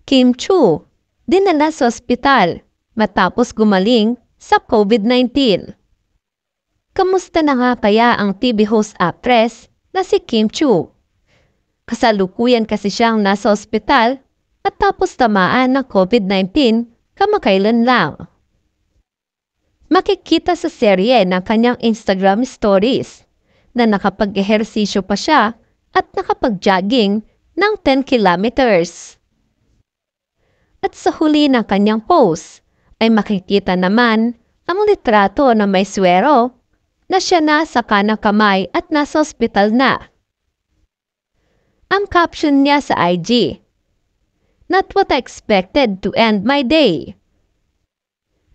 Kim Chu, dinala sa ospital matapos gumaling sa COVID-19. Kamusta na nga kaya ang TV host actress na si Kim Chu? Kasalukuyan kasi siyang nasa ospital at tapos tamaan ng COVID-19 kamakailan lang. Makikita sa serye ng kanyang Instagram stories na nakapag-ehersisyo pa siya at nakapag-jogging ng 10 kilometers. At sa huli ng kanyang post ay makikita naman ang litrato na may swero na siya na sa kanang kamay at nasa ospital na. Ang caption niya sa IG, "Not what I expected to end my day."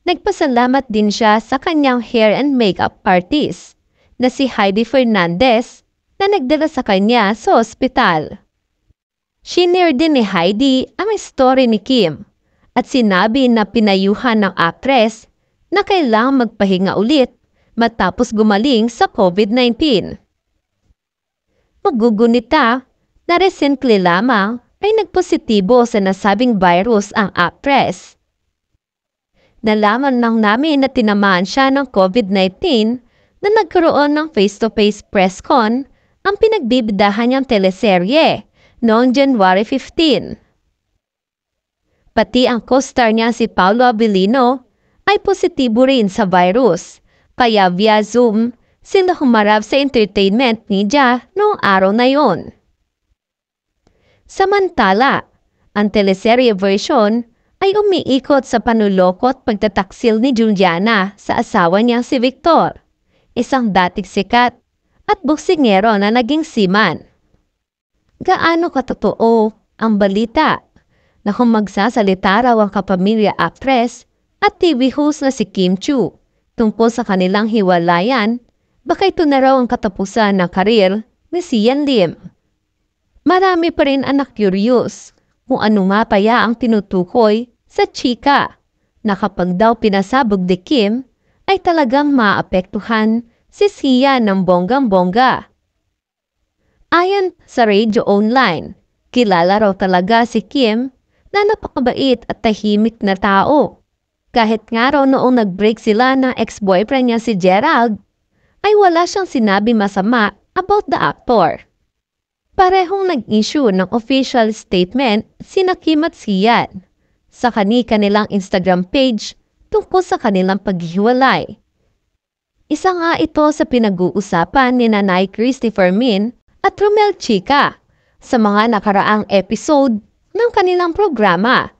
Nagpasalamat din siya sa kanyang hair and makeup artist na si Heidi Fernandez na nagdala sa kanya sa ospital. Shinare din ni Heidi ang story ni Kim at sinabi na pinayuhan ng actress na kailangang magpahinga ulit matapos gumaling sa COVID-19. Magugunita na recently lamang ay nagpositibo sa nasabing virus ang actress. Nalaman lang namin na tinamaan siya ng COVID-19 na nagkaroon ng face-to-face press con ang pinagbibidahan niyang teleserye noong January 15. Pati ang co-star niya si Paolo Abilino ay positibo rin sa virus, kaya via Zoom sila humarap sa entertainment media noong araw na yon. Samantala, ang teleserye version ay umiikot sa panuloko at pagtataksil ni Juliana sa asawa niyang si Victor, isang dating sikat at boksingero na naging seaman. Gaano katotoo ang balita na kung magsasalita raw ang kapamilya actress at TV host na si Kim Chu tungkol sa kanilang hiwalayan, baka ito na raw ang katapusan ng karir ni Sian Lim. Marami pa rin ang curious kung ano nga kaya ang tinutukoy sa chika na kapag daw pinasabog ni Kim ay talagang maapektuhan si Sian ng bonggang-bongga. Ayon sa Radio Online, kilala raw talaga si Kim na napakabait at tahimik na tao. Kahit nga raw noong nag-break sila ng ex-boyfriend niya si Gerald, ay wala siyang sinabi masama about the actor. Parehong nag-issue ng official statement sina Kim at Sian sa kanilang Instagram page tungkol sa kanilang paghihiwalay. Isa nga ito sa pinag-uusapan ni Nanay Christopher Min at Romel Chica sa mga nakaraang episode ng kanilang programa